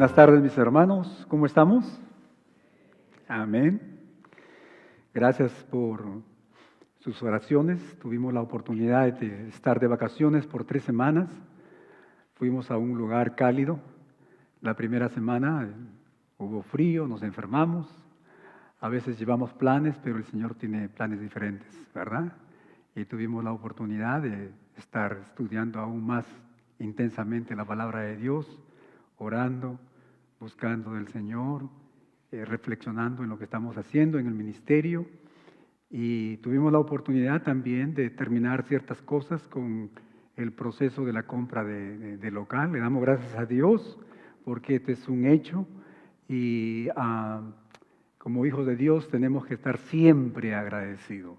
Buenas tardes, mis hermanos. ¿Cómo estamos? Amén. Gracias por sus oraciones. Tuvimos la oportunidad de estar de vacaciones por 3 semanas. Fuimos a un lugar cálido. La primera semana hubo frío, nos enfermamos. A veces llevamos planes, pero el Señor tiene planes diferentes, ¿verdad? Y tuvimos la oportunidad de estar estudiando aún más intensamente la palabra de Dios, orando, buscando del Señor, reflexionando en lo que estamos haciendo en el ministerio. Y tuvimos la oportunidad también de terminar ciertas cosas con el proceso de la compra de local. Le damos gracias a Dios porque este es un hecho y como hijos de Dios tenemos que estar siempre agradecidos.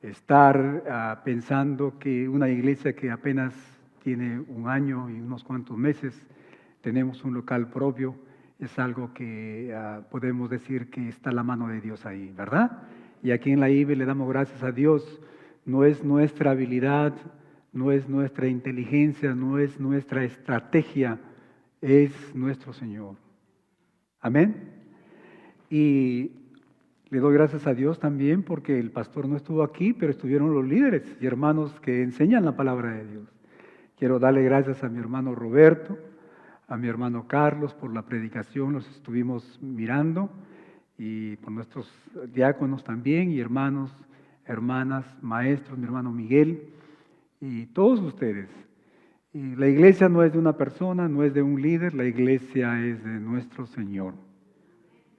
Estar pensando que una iglesia que apenas tiene 1 año y unos cuantos meses, tenemos un local propio, es algo que podemos decir que está la mano de Dios ahí, ¿verdad? Y aquí en la IBE le damos gracias a Dios. No es nuestra habilidad, no es nuestra inteligencia, no es nuestra estrategia, es nuestro Señor. Amén. Y le doy gracias a Dios también porque el pastor no estuvo aquí, pero estuvieron los líderes y hermanos que enseñan la palabra de Dios. Quiero darle gracias a mi hermano Roberto, a mi hermano Carlos por la predicación, los estuvimos mirando, y por nuestros diáconos también, y hermanos, hermanas, maestros, mi hermano Miguel, y todos ustedes. Y la iglesia no es de una persona, no es de un líder, la iglesia es de nuestro Señor.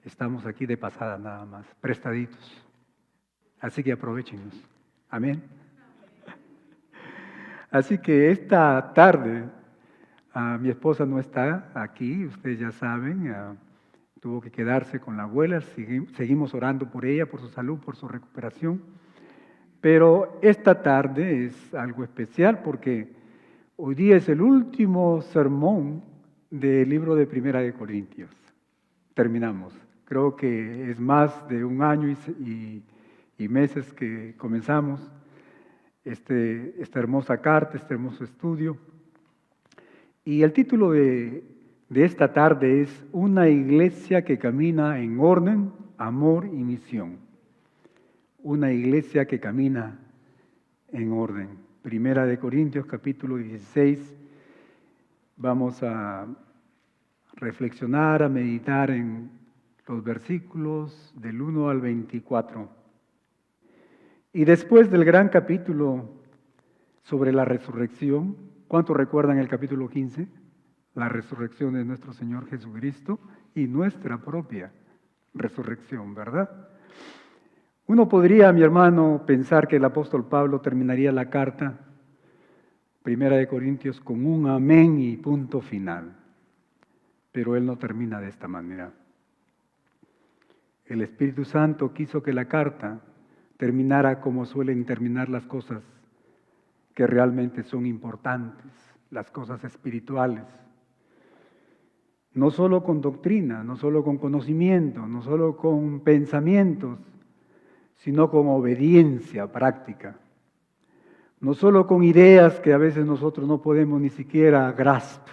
Estamos aquí de pasada nada más, prestaditos. Así que aprovechenlos. Amén. Así que esta tarde, mi esposa no está aquí, ustedes ya saben, tuvo que quedarse con la abuela, seguimos orando por ella, por su salud, por su recuperación. Pero esta tarde es algo especial porque hoy día es el último sermón del libro de Primera de Corintios. Terminamos. Creo que es más de 1 año y meses que comenzamos esta hermosa carta, este hermoso estudio. Y el título de esta tarde es Una iglesia que camina en orden, amor y misión. Una iglesia que camina en orden. Primera de Corintios, capítulo 16. Vamos a reflexionar, a meditar en los versículos del 1 al 24. Y después del gran capítulo sobre la resurrección, ¿cuántos recuerdan el capítulo 15? La resurrección de nuestro Señor Jesucristo y nuestra propia resurrección, ¿verdad? Uno podría, mi hermano, pensar que el apóstol Pablo terminaría la carta, Primera de Corintios, con un amén y punto final. Pero él no termina de esta manera. El Espíritu Santo quiso que la carta terminara como suelen terminar las cosas que realmente son importantes, las cosas espirituales. No solo con doctrina, no solo con conocimiento, no solo con pensamientos, sino con obediencia práctica. No solo con ideas que a veces nosotros no podemos ni siquiera grasp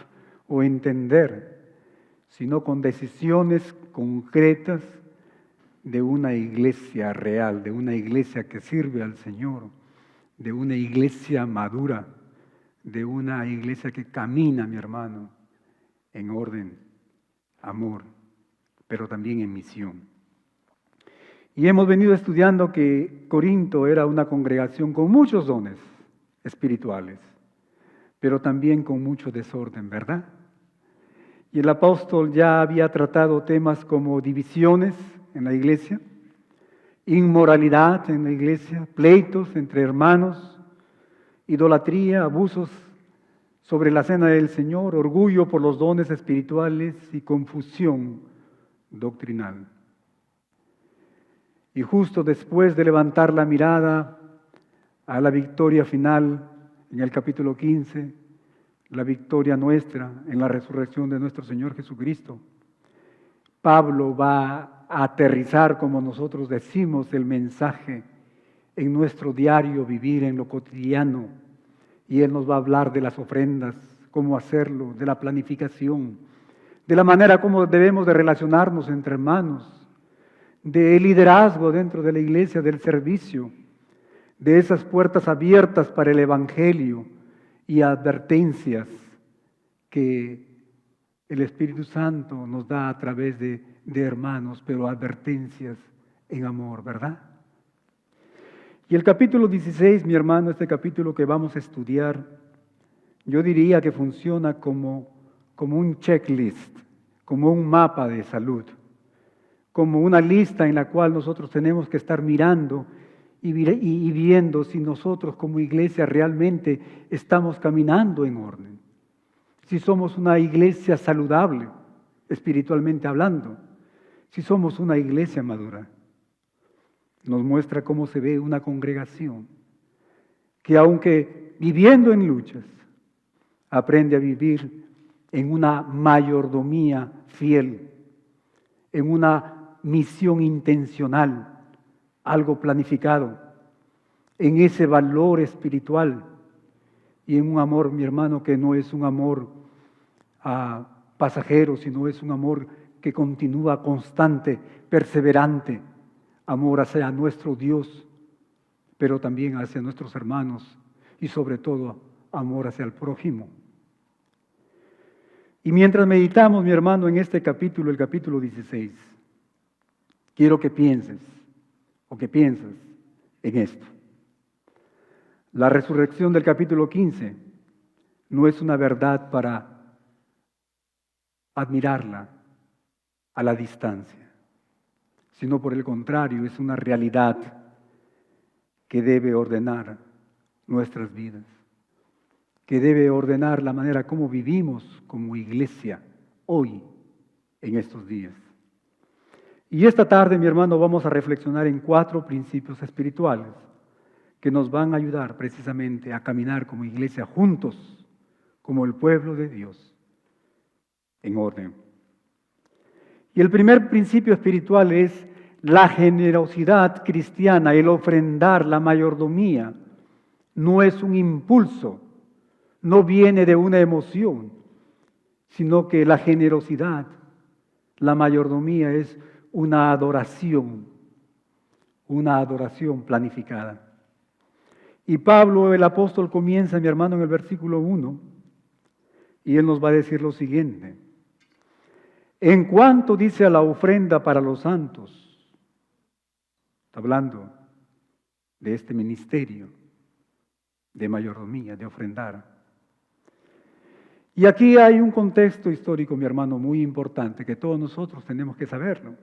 o entender, sino con decisiones concretas de una iglesia real, de una iglesia que sirve al Señor, de una iglesia madura, de una iglesia que camina, mi hermano, en orden, amor, pero también en misión. Y hemos venido estudiando que Corinto era una congregación con muchos dones espirituales, pero también con mucho desorden, ¿verdad? Y el apóstol ya había tratado temas como divisiones en la iglesia, inmoralidad en la iglesia, pleitos entre hermanos, idolatría, abusos sobre la cena del Señor, orgullo por los dones espirituales y confusión doctrinal. Y justo después de levantar la mirada a la victoria final en el capítulo 15, la victoria nuestra en la resurrección de nuestro Señor Jesucristo, Pablo va a aterrizar, como nosotros decimos, el mensaje en nuestro diario vivir, en lo cotidiano. Y él nos va a hablar de las ofrendas, cómo hacerlo, de la planificación, de la manera como debemos de relacionarnos entre hermanos, del liderazgo dentro de la iglesia, del servicio, de esas puertas abiertas para el Evangelio y advertencias que el Espíritu Santo nos da a través de hermanos, pero advertencias en amor, ¿verdad? Y el capítulo 16, mi hermano, este capítulo que vamos a estudiar, yo diría que funciona como un checklist, como un mapa de salud, como una lista en la cual nosotros tenemos que estar mirando y viendo si nosotros como iglesia realmente estamos caminando en orden, si somos una iglesia saludable, espiritualmente hablando, si somos una iglesia madura. Nos muestra cómo se ve una congregación que, aunque viviendo en luchas, aprende a vivir en una mayordomía fiel, en una misión intencional, algo planificado, en ese valor espiritual y en un amor, mi hermano, que no es un amor pasajero, sino es un amor que continúa constante, perseverante, amor hacia nuestro Dios, pero también hacia nuestros hermanos y sobre todo amor hacia el prójimo. Y mientras meditamos, mi hermano, en este capítulo, el capítulo 16, quiero que pienses o que pienses en esto. La resurrección del capítulo 15 no es una verdad para admirarla a la distancia, sino por el contrario, es una realidad que debe ordenar nuestras vidas, que debe ordenar la manera como vivimos como iglesia hoy, en estos días. Y esta tarde, mi hermano, vamos a reflexionar en 4 principios espirituales que nos van a ayudar precisamente a caminar como iglesia juntos, como el pueblo de Dios, en orden. Y el primer principio espiritual es la generosidad cristiana, el ofrendar, la mayordomía. No es un impulso, no viene de una emoción, sino que la generosidad, la mayordomía es una adoración planificada. Y Pablo, el apóstol, comienza, mi hermano, en el versículo 1, y él nos va a decir lo siguiente. En cuanto dice a la ofrenda para los santos, está hablando de este ministerio de mayordomía, de ofrendar. Y aquí hay un contexto histórico, mi hermano, muy importante, que todos nosotros tenemos que saberlo.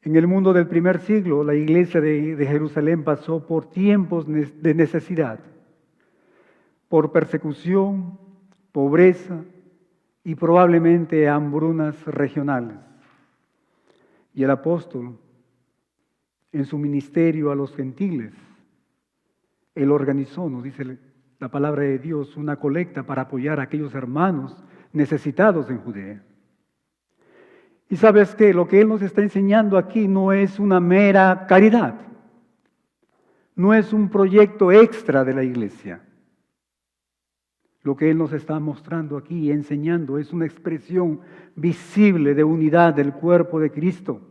En el mundo del primer siglo, la iglesia de Jerusalén pasó por tiempos de necesidad, por persecución, pobreza y probablemente hambrunas regionales. Y el apóstol, en su ministerio a los gentiles, él organizó, nos dice la palabra de Dios, una colecta para apoyar a aquellos hermanos necesitados en Judea. Y sabes que lo que él nos está enseñando aquí no es una mera caridad, no es un proyecto extra de la iglesia. Lo que él nos está mostrando aquí y enseñando es una expresión visible de unidad del cuerpo de Cristo.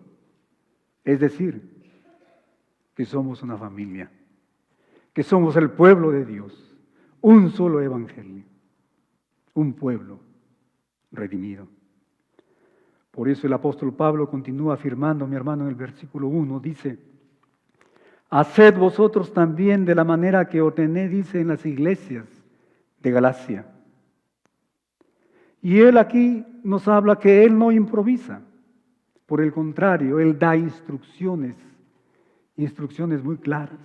Es decir, que somos una familia, que somos el pueblo de Dios, un solo evangelio, un pueblo redimido. Por eso el apóstol Pablo continúa afirmando, mi hermano, en el versículo 1, dice, haced vosotros también de la manera que ordené, dice, en las iglesias de Galacia. Y él aquí nos habla que él no improvisa, por el contrario, él da instrucciones muy claras.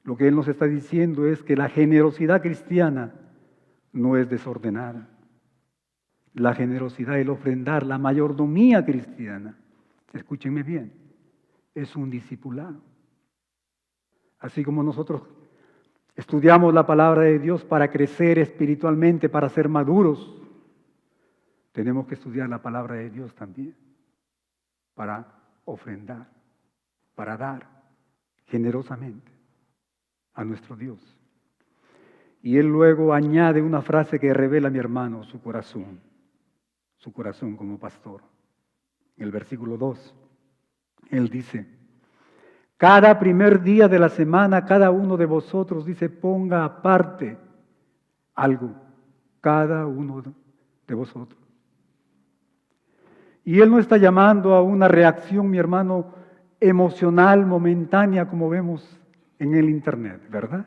Lo que él nos está diciendo es que la generosidad cristiana no es desordenada. La generosidad, el ofrendar, la mayordomía cristiana, escúchenme bien, es un discipulado. Así como nosotros estudiamos la palabra de Dios para crecer espiritualmente, para ser maduros, tenemos que estudiar la palabra de Dios también para ofrendar, para dar generosamente a nuestro Dios. Y él luego añade una frase que revela, mi hermano, su corazón. su corazón como pastor. En el versículo 2, él dice, cada primer día de la semana, cada uno de vosotros, dice, ponga aparte algo, cada uno de vosotros. Y él no está llamando a una reacción, mi hermano, emocional, momentánea, como vemos en el internet, ¿verdad?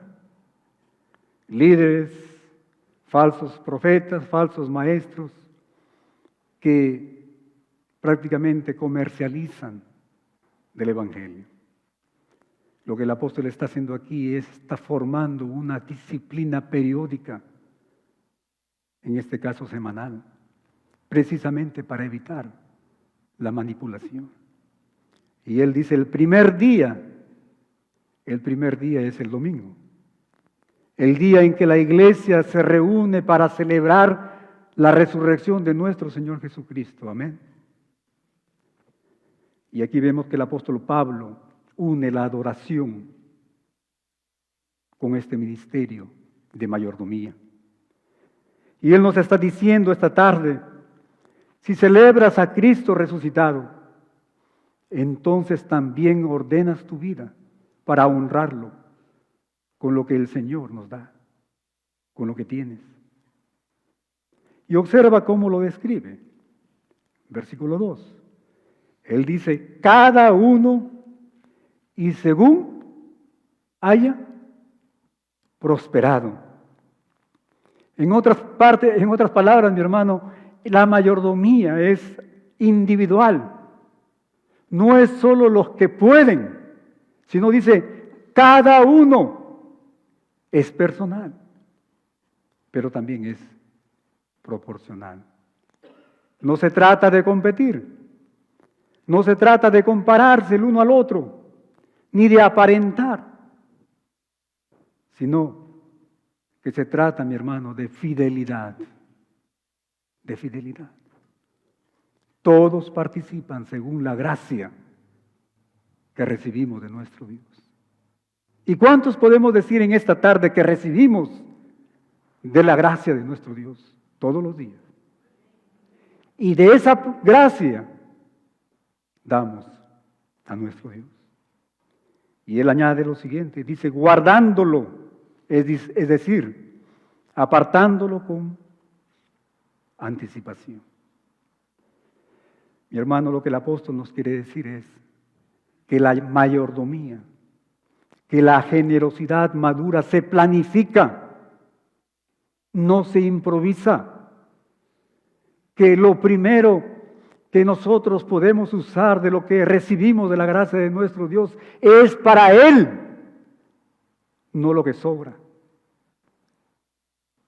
Líderes, falsos profetas, falsos maestros, que prácticamente comercializan del Evangelio. Lo que el apóstol está haciendo aquí está formando una disciplina periódica, en este caso semanal, precisamente para evitar la manipulación. Y él dice, el primer día es el domingo. El día en que la iglesia se reúne para celebrar la resurrección de nuestro Señor Jesucristo. Amén. Y aquí vemos que el apóstol Pablo une la adoración con este ministerio de mayordomía. Y él nos está diciendo esta tarde, si celebras a Cristo resucitado, entonces también ordenas tu vida para honrarlo con lo que el Señor nos da, con lo que tienes. Y observa cómo lo describe. Versículo 2. Él dice, cada uno y según haya prosperado. En otras palabras, mi hermano, la mayordomía es individual. No es solo los que pueden, sino dice, cada uno es personal, pero también es proporcional. No se trata de competir, no se trata de compararse el uno al otro, ni de aparentar, sino que se trata, mi hermano, de fidelidad, de fidelidad. Todos participan según la gracia que recibimos de nuestro Dios. ¿Y cuántos podemos decir en esta tarde que recibimos de la gracia de nuestro Dios todos los días? Y de esa gracia damos a nuestro Dios. Y él añade lo siguiente, dice, guardándolo, es decir, apartándolo con anticipación. Mi hermano, lo que el apóstol nos quiere decir es que la mayordomía, que la generosidad madura se planifica, no se improvisa, que lo primero que nosotros podemos usar de lo que recibimos de la gracia de nuestro Dios es para Él, no lo que sobra,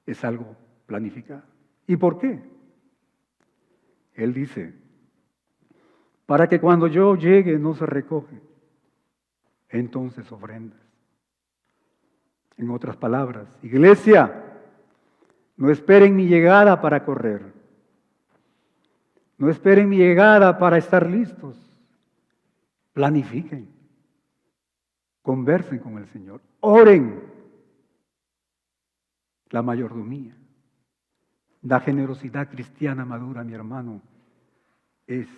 es algo planificado. ¿Y por qué? Él dice, para que cuando yo llegue no se recoge, entonces ofrendas. En otras palabras, iglesia, no esperen mi llegada para correr. No esperen mi llegada para estar listos. Planifiquen. Conversen con el Señor. Oren. La mayordomía, la generosidad cristiana madura, mi hermano, es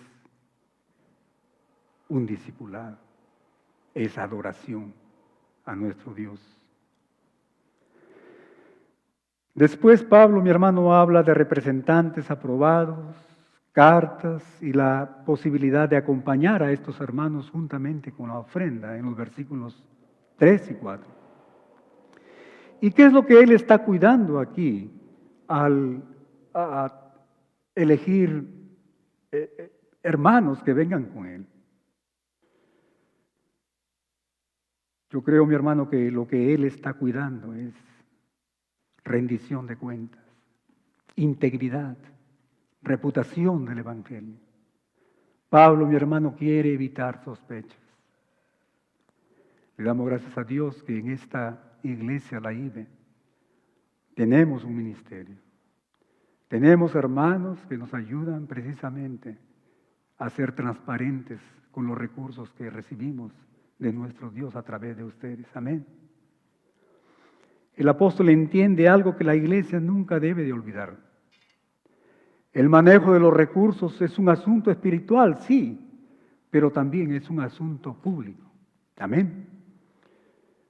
un discipulado, es adoración a nuestro Dios. Después Pablo, mi hermano, habla de representantes aprobados, cartas y la posibilidad de acompañar a estos hermanos juntamente con la ofrenda en los versículos 3 y 4. ¿Y qué es lo que él está cuidando aquí al elegir hermanos que vengan con él? Yo creo, mi hermano, que lo que él está cuidando es rendición de cuentas, integridad, reputación del Evangelio. Pablo, mi hermano, quiere evitar sospechas. Le damos gracias a Dios que en esta iglesia, la IBE, tenemos un ministerio. Tenemos hermanos que nos ayudan precisamente a ser transparentes con los recursos que recibimos de nuestro Dios a través de ustedes. Amén. El apóstol entiende algo que la iglesia nunca debe de olvidar. El manejo de los recursos es un asunto espiritual, sí, pero también es un asunto público. Amén.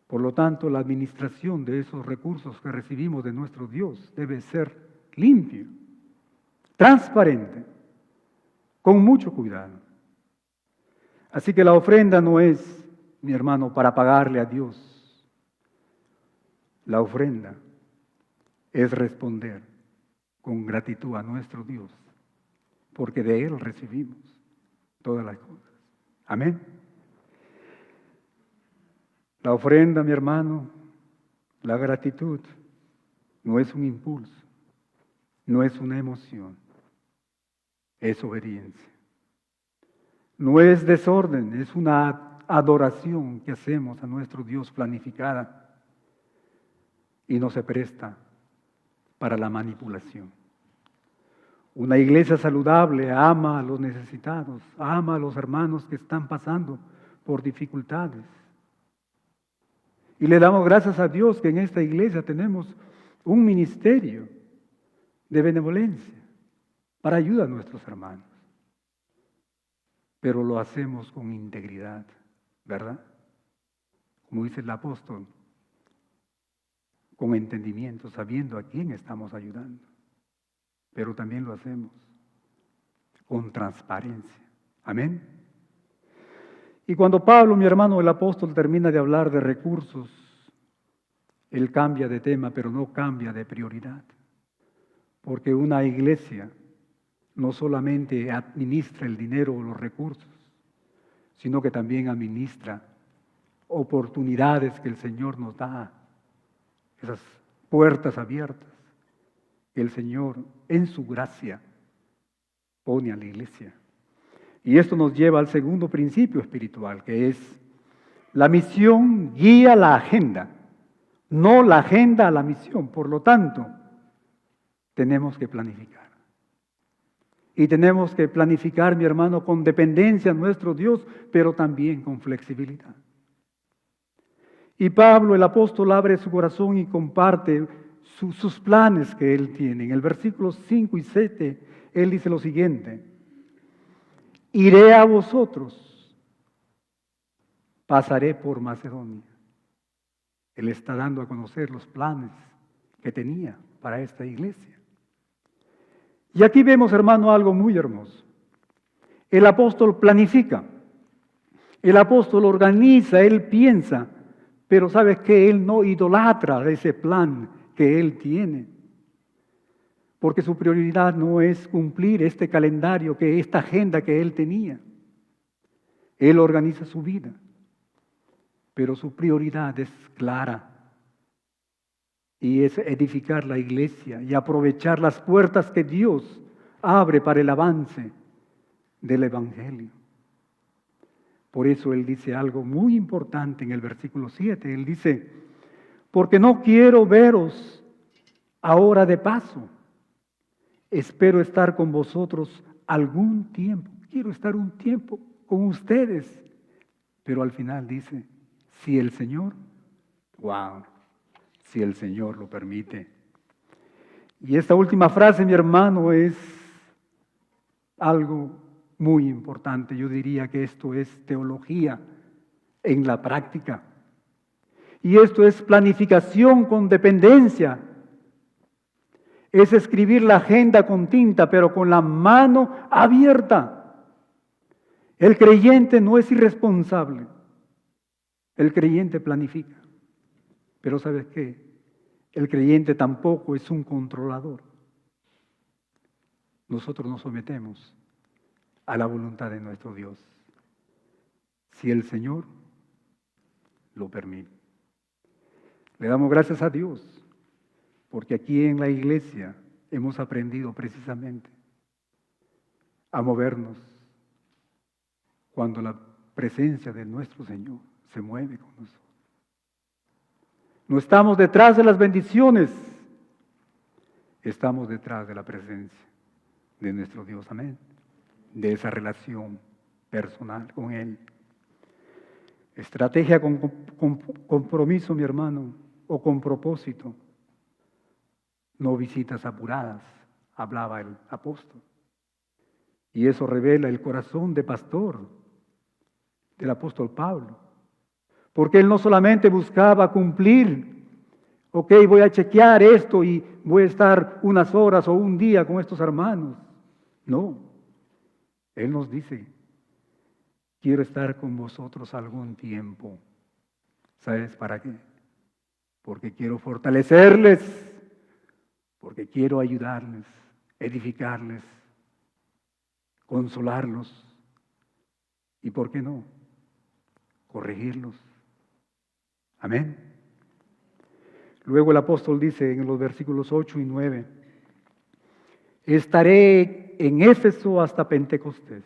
Por lo tanto, la administración de esos recursos que recibimos de nuestro Dios debe ser limpio, transparente, con mucho cuidado. Así que la ofrenda no es, mi hermano, para pagarle a Dios. La ofrenda es responder con gratitud a nuestro Dios, porque de Él recibimos todas las cosas. Amén. La ofrenda, mi hermano, la gratitud, no es un impulso, no es una emoción, es obediencia. No es desorden, es una adoración que hacemos a nuestro Dios planificada y no se presta para la manipulación. Una iglesia saludable ama a los necesitados, ama a los hermanos que están pasando por dificultades. Y le damos gracias a Dios que en esta iglesia tenemos un ministerio de benevolencia para ayudar a nuestros hermanos. Pero lo hacemos con integridad, ¿verdad? Como dice el apóstol, con entendimiento, sabiendo a quién estamos ayudando. Pero también lo hacemos con transparencia. Amén. Y cuando Pablo, mi hermano, el apóstol, termina de hablar de recursos, él cambia de tema, pero no cambia de prioridad. Porque una iglesia no solamente administra el dinero o los recursos, sino que también administra oportunidades que el Señor nos da, esas puertas abiertas que el Señor en su gracia pone a la iglesia. Y esto nos lleva al segundo principio espiritual, que es la misión guía la agenda, no la agenda a la misión. Por lo tanto, tenemos que planificar. Y tenemos que planificar, mi hermano, con dependencia a nuestro Dios, pero también con flexibilidad. Y Pablo, el apóstol, abre su corazón y comparte sus planes que él tiene. En el versículo 5 y 7, él dice lo siguiente: iré a vosotros, pasaré por Macedonia. Él está dando a conocer los planes que tenía para esta iglesia. Y aquí vemos, hermano, algo muy hermoso. El apóstol planifica, el apóstol organiza, él piensa, pero ¿sabes qué? Él no idolatra ese plan que él tiene. Porque su prioridad no es cumplir este calendario, esta agenda que él tenía. Él organiza su vida, pero su prioridad es clara. Y es edificar la iglesia y aprovechar las puertas que Dios abre para el avance del Evangelio. Por eso él dice algo muy importante en el versículo 7. Él dice: porque no quiero veros ahora de paso. Espero estar con vosotros algún tiempo. Quiero estar un tiempo con ustedes. Pero al final dice: si el Señor, si el Señor lo permite. Y esta última frase, mi hermano, es algo muy importante. Yo diría que esto es teología en la práctica. Y esto es planificación con dependencia. Es escribir la agenda con tinta, pero con la mano abierta. El creyente no es irresponsable. El creyente planifica. Pero ¿sabes qué? El creyente tampoco es un controlador. Nosotros nos sometemos a la voluntad de nuestro Dios, si el Señor lo permite. Le damos gracias a Dios, porque aquí en la iglesia hemos aprendido precisamente a movernos cuando la presencia de nuestro Señor se mueve con nosotros. No estamos detrás de las bendiciones, estamos detrás de la presencia de nuestro Dios, amén, de esa relación personal con Él. Estrategia con compromiso, mi hermano, o con propósito. No visitas apuradas, hablaba el apóstol. Y eso revela el corazón de pastor del apóstol Pablo. Porque él no solamente buscaba cumplir, ok, voy a chequear esto y voy a estar unas horas o un día con estos hermanos. No, él nos dice, quiero estar con vosotros algún tiempo. ¿Sabes para qué? Porque quiero fortalecerles, porque quiero ayudarles, edificarles, consolarlos y, ¿por qué no?, corregirlos. Amén. Luego el apóstol dice en los versículos 8 y 9, estaré en Éfeso hasta Pentecostés,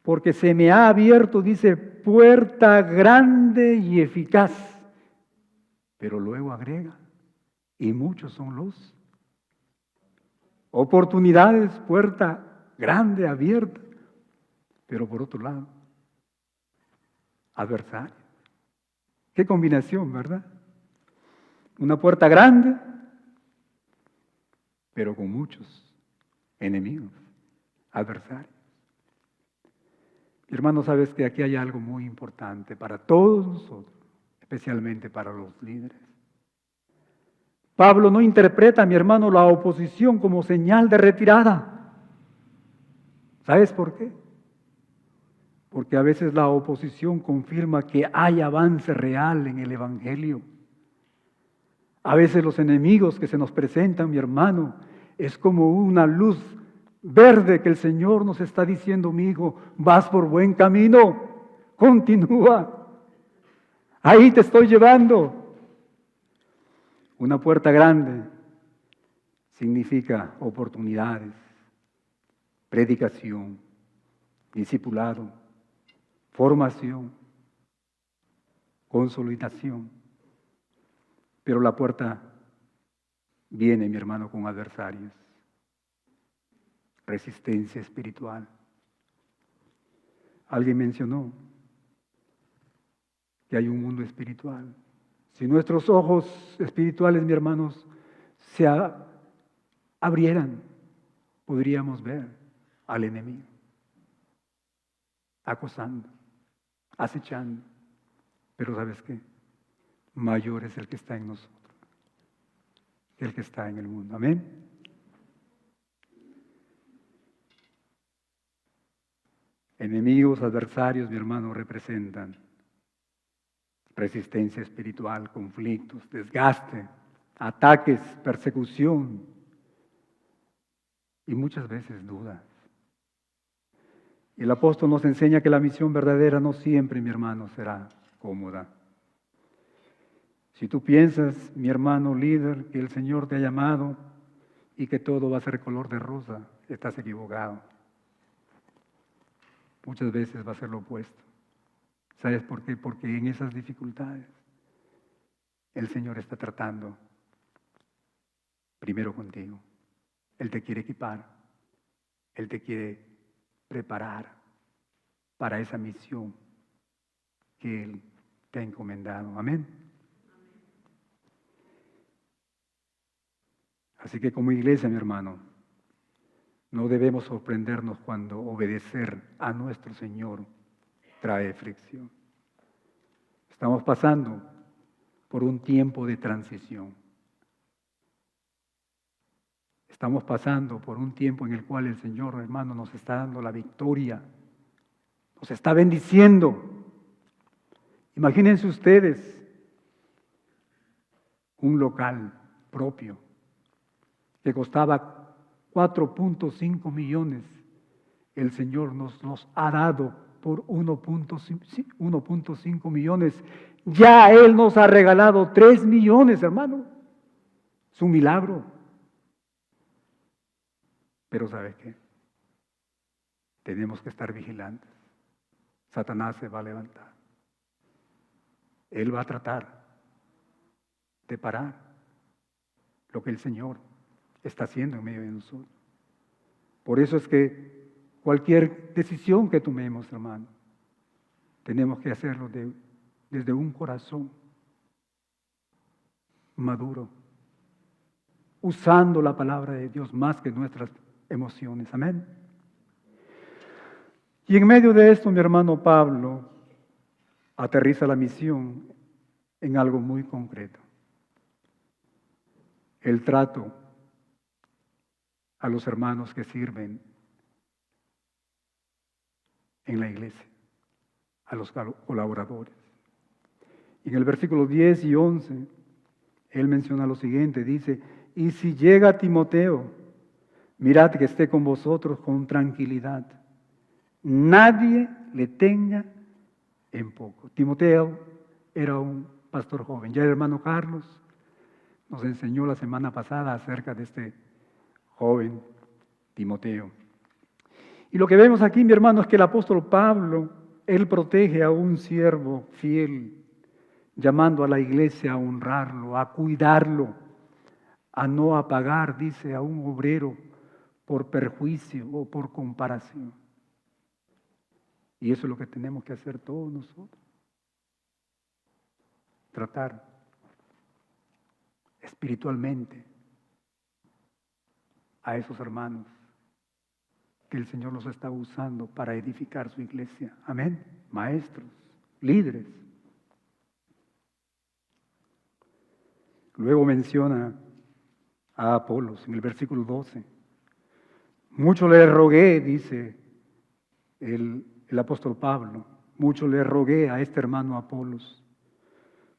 porque se me ha abierto, dice, puerta grande y eficaz. Pero luego agrega, y muchos son los oportunidades, puerta grande, abierta, pero por otro lado, adversario. Qué combinación, ¿verdad? Una puerta grande, pero con muchos enemigos, adversarios. Hermano, sabes que aquí hay algo muy importante para todos nosotros, especialmente para los líderes. Pablo no interpreta, mi hermano, la oposición como señal de retirada. ¿Sabes por qué? Porque a veces la oposición confirma que hay avance real en el Evangelio. A veces los enemigos que se nos presentan, mi hermano, es como una luz verde que el Señor nos está diciendo, mi hijo, vas por buen camino, continúa, ahí te estoy llevando. Una puerta grande significa oportunidades, predicación, discipulado, formación, consolidación. Pero la puerta viene, mi hermano, con adversarios, resistencia espiritual. Alguien mencionó que hay un mundo espiritual. Si nuestros ojos espirituales, mis hermanos, se abrieran, podríamos ver al enemigo acosando, acechando. Pero ¿sabes qué? Mayor es el que está en nosotros que el que está en el mundo. Amén. Enemigos, adversarios, mi hermano, representan resistencia espiritual, conflictos, desgaste, ataques, persecución y muchas veces dudas. Y el apóstol nos enseña que la misión verdadera no siempre, mi hermano, será cómoda. Si tú piensas, mi hermano líder, que el Señor te ha llamado y que todo va a ser color de rosa, estás equivocado. Muchas veces va a ser lo opuesto. ¿Sabes por qué? Porque en esas dificultades el Señor está tratando primero contigo. Él te quiere equipar, Él te quiere preparar para esa misión que Él te ha encomendado. Amén. Así que como iglesia, mi hermano, no debemos sorprendernos cuando obedecer a nuestro Señor trae fricción. Estamos pasando por un tiempo de transición. Estamos pasando por un tiempo en el cual el Señor, hermano, nos está dando la victoria, nos está bendiciendo. Imagínense ustedes un local propio que costaba 4.5 millones. El Señor nos ha dado por 1.5 millones. Ya Él nos ha regalado 3 millones, hermano. Es un milagro. Pero ¿sabes qué? Tenemos que estar vigilantes. Satanás se va a levantar. Él va a tratar de parar lo que el Señor está haciendo en medio de nosotros. Por eso es que cualquier decisión que tomemos, hermano, tenemos que hacerlo desde un corazón maduro, usando la palabra de Dios más que nuestras emociones. Amén. Y en medio de esto, mi hermano Pablo aterriza la misión en algo muy concreto. El trato a los hermanos que sirven en la iglesia, a los colaboradores. Y en el versículo 10 y 11, él menciona lo siguiente, dice, y si llega Timoteo, mirad que esté con vosotros con tranquilidad. Nadie le tenga en poco. Timoteo era un pastor joven. Ya el hermano Carlos nos enseñó la semana pasada acerca de este joven Timoteo. Y lo que vemos aquí, mi hermano, es que el apóstol Pablo, él protege a un siervo fiel, llamando a la iglesia a honrarlo, a cuidarlo, a no apagar, dice, a un obrero por perjuicio o por comparación. Y eso es lo que tenemos que hacer todos nosotros. Tratar espiritualmente a esos hermanos que el Señor los está usando para edificar su iglesia. Amén. Maestros, líderes. Luego menciona a Apolos en el versículo 12. Mucho le rogué, dice el apóstol Pablo, mucho le rogué a este hermano Apolos,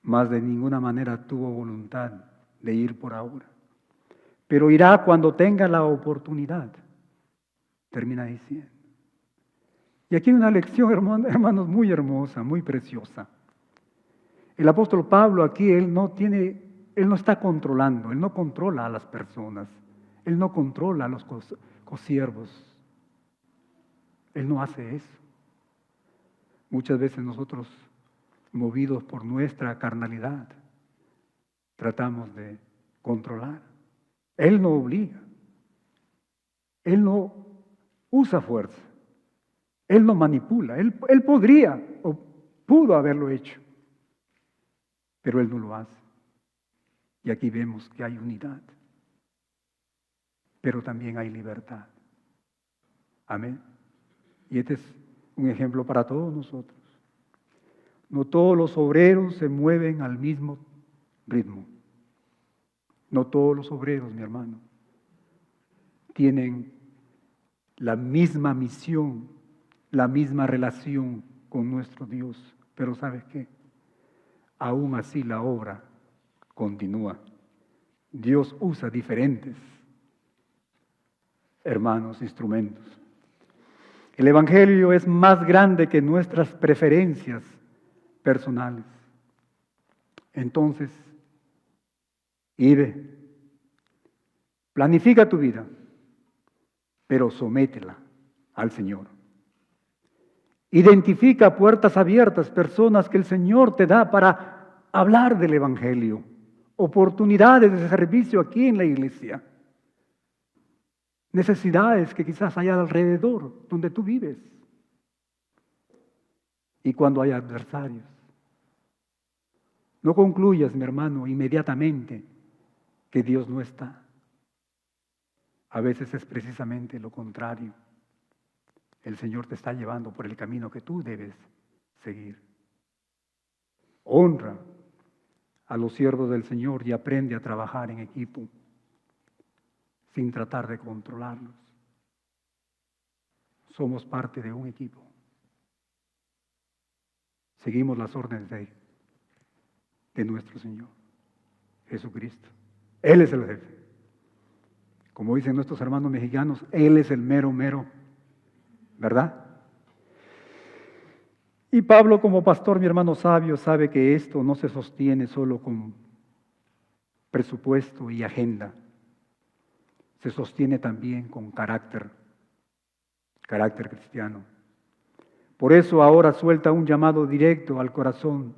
mas de ninguna manera tuvo voluntad de ir por ahora. Pero irá cuando tenga la oportunidad, termina diciendo. Y aquí hay una lección, hermanos, muy hermosa, muy preciosa. El apóstol Pablo aquí, él no está controlando, él no controla a las personas, él no controla a los consiervos. Él no hace eso. Muchas veces nosotros, movidos por nuestra carnalidad, tratamos de controlar. Él no obliga. Él no usa fuerza. Él no manipula. Él podría o pudo haberlo hecho, pero Él no lo hace. Y aquí vemos que hay unidad, pero también hay libertad. Amén. Y este es un ejemplo para todos nosotros. No todos los obreros se mueven al mismo ritmo. No todos los obreros, mi hermano, tienen la misma misión, la misma relación con nuestro Dios. Pero ¿sabes qué? Aún así la obra continúa. Dios usa diferentes hermanos, instrumentos. El Evangelio es más grande que nuestras preferencias personales. Entonces, vive, planifica tu vida, pero sométela al Señor. Identifica puertas abiertas, personas que el Señor te da para hablar del Evangelio, oportunidades de servicio aquí en la iglesia, necesidades que quizás haya alrededor donde tú vives. Y cuando hay adversarios, no concluyas, mi hermano, inmediatamente que Dios no está. A veces es precisamente lo contrario. El Señor te está llevando por el camino que tú debes seguir. Honra a los siervos del Señor y aprende a trabajar en equipo, sin tratar de controlarlos. Somos parte de un equipo. Seguimos las órdenes de nuestro Señor Jesucristo. Él es el jefe. Como dicen nuestros hermanos mexicanos, Él es el mero mero, ¿verdad? Y Pablo, como pastor, mi hermano sabio, sabe que esto no se sostiene solo con presupuesto y agenda. Se sostiene también con carácter cristiano. Por eso ahora suelta un llamado directo al corazón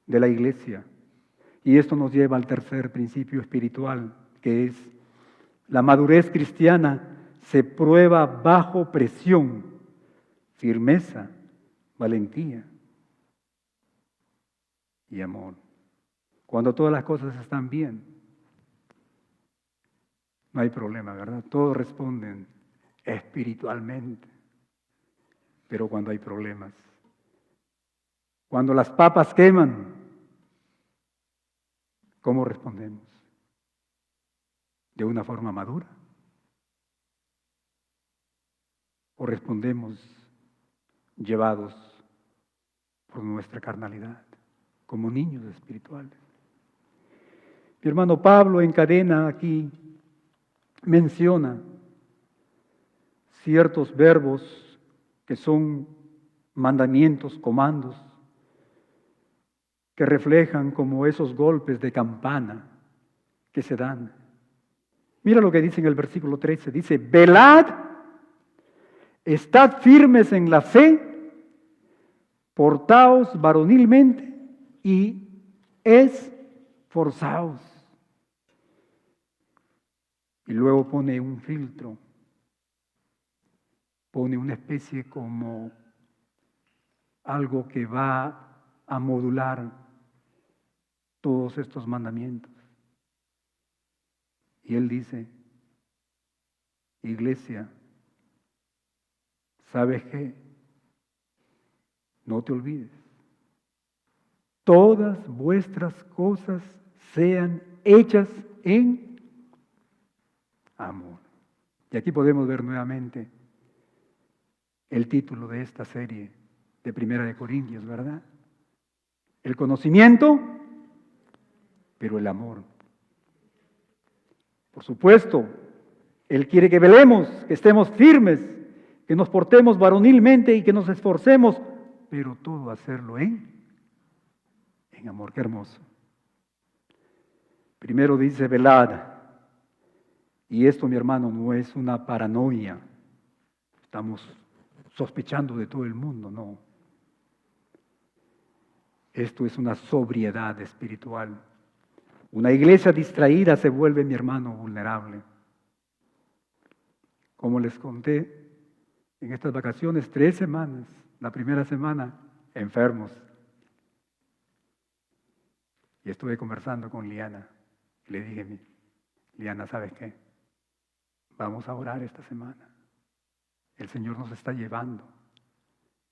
de la iglesia. Y esto nos lleva al tercer principio espiritual, que es la madurez cristiana se prueba bajo presión, firmeza, valentía y amor. Cuando todas las cosas están bien, no hay problema, ¿verdad? Todos responden espiritualmente. Pero cuando hay problemas, cuando las papas queman, ¿cómo respondemos? ¿De una forma madura? ¿O respondemos llevados por nuestra carnalidad, como niños espirituales? Mi hermano Pablo encadena aquí, menciona ciertos verbos que son mandamientos, comandos, que reflejan como esos golpes de campana que se dan. Mira lo que dice en el versículo 13, dice, velad, estad firmes en la fe, portaos varonilmente y esforzaos. Y luego pone un filtro, pone una especie como algo que va a modular todos estos mandamientos. Y él dice, iglesia, ¿sabes qué? No te olvides. Todas vuestras cosas sean hechas en amor. Y aquí podemos ver nuevamente el título de esta serie de Primera de Corintios, ¿verdad? El conocimiento, pero el amor. Por supuesto, Él quiere que velemos, que estemos firmes, que nos portemos varonilmente y que nos esforcemos, pero todo hacerlo en amor. Qué hermoso. Primero dice velad, y esto, mi hermano, no es una paranoia. Estamos sospechando de todo el mundo, no. Esto es una sobriedad espiritual. Una iglesia distraída se vuelve, mi hermano, vulnerable. Como les conté, en estas vacaciones, 3 semanas, la primera semana, enfermos. Y estuve conversando con Liana. Le dije, Liana, ¿sabes qué? Vamos a orar esta semana. El Señor nos está llevando.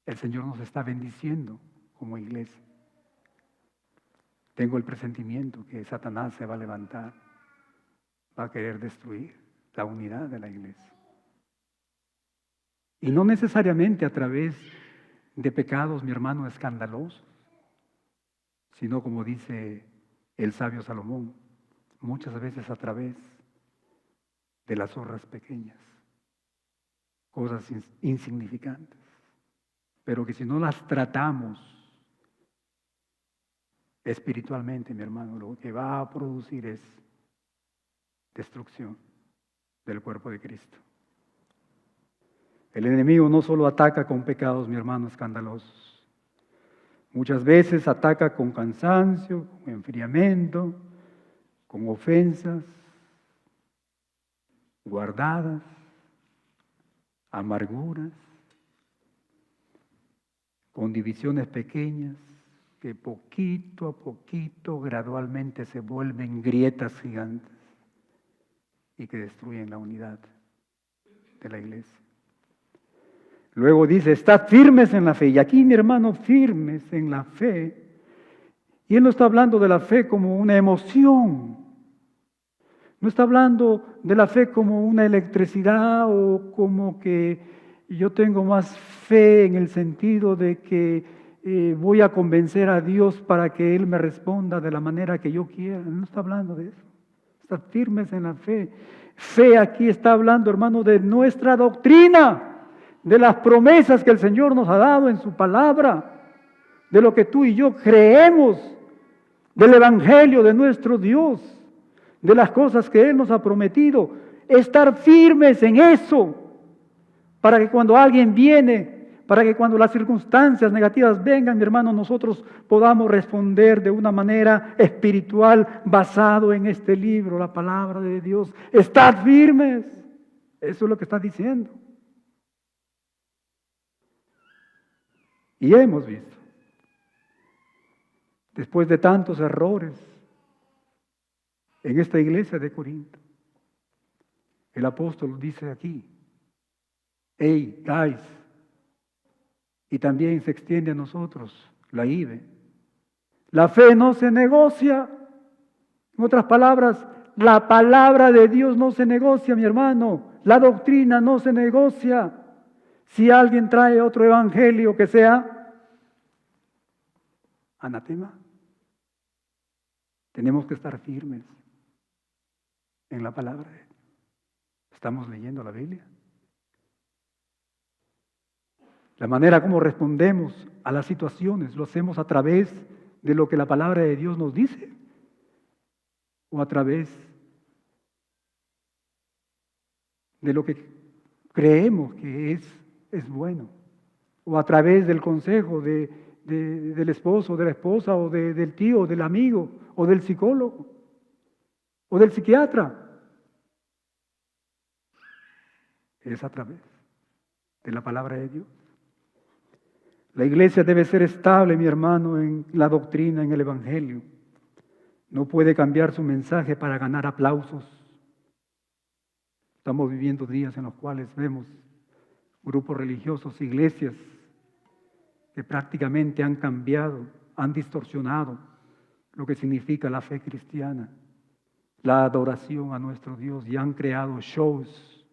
El Señor nos está bendiciendo como iglesia. Tengo el presentimiento que Satanás se va a levantar, va a querer destruir la unidad de la iglesia. Y no necesariamente a través de pecados, mi hermano, escandalosos, sino como dice el sabio Salomón, muchas veces a través de las zorras pequeñas, cosas insignificantes, pero que si no las tratamos espiritualmente, mi hermano, lo que va a producir es destrucción del cuerpo de Cristo. El enemigo no solo ataca con pecados, mi hermano, escandalosos. Muchas veces ataca con cansancio, con enfriamiento, con ofensas guardadas, amarguras, con divisiones pequeñas que poquito a poquito, gradualmente se vuelven grietas gigantes y que destruyen la unidad de la iglesia. Luego dice, estad firmes en la fe. Y aquí, mi hermano, firmes en la fe. Y él no está hablando de la fe como una emoción. No está hablando de la fe como una electricidad o como que yo tengo más fe en el sentido de que voy a convencer a Dios para que Él me responda de la manera que yo quiera. No está hablando de eso. Está firmes en la fe. Fe aquí está hablando, hermano, de nuestra doctrina, de las promesas que el Señor nos ha dado en su palabra, de lo que tú y yo creemos, del evangelio de nuestro Dios, de las cosas que Él nos ha prometido. Estar firmes en eso, para que cuando alguien viene, para que cuando las circunstancias negativas vengan, mi hermano, nosotros podamos responder de una manera espiritual basado en este libro, la palabra de Dios. Estad firmes. Eso es lo que está diciendo. Y hemos visto, después de tantos errores en esta iglesia de Corinto, El apóstol dice aquí, hey, guys, y también se extiende a nosotros, la IBE. La fe no se negocia. En otras palabras, la palabra de Dios no se negocia, mi hermano. La doctrina no se negocia. Si alguien trae otro evangelio que sea anatema, tenemos que estar firmes en la palabra de Dios. ¿Estamos leyendo la Biblia? La manera como respondemos a las situaciones, ¿lo hacemos a través de lo que la palabra de Dios nos dice? ¿O a través de lo que creemos que es bueno? ¿O a través del consejo del esposo, de la esposa, o del tío, o del amigo, o del psicólogo, o del psiquiatra? Es a través de la palabra de Dios. La iglesia debe ser estable, mi hermano, en la doctrina, en el evangelio. No puede cambiar su mensaje para ganar aplausos. Estamos viviendo días en los cuales vemos grupos religiosos, iglesias, que prácticamente han cambiado, han distorsionado lo que significa la fe cristiana, la adoración a nuestro Dios, y han creado shows,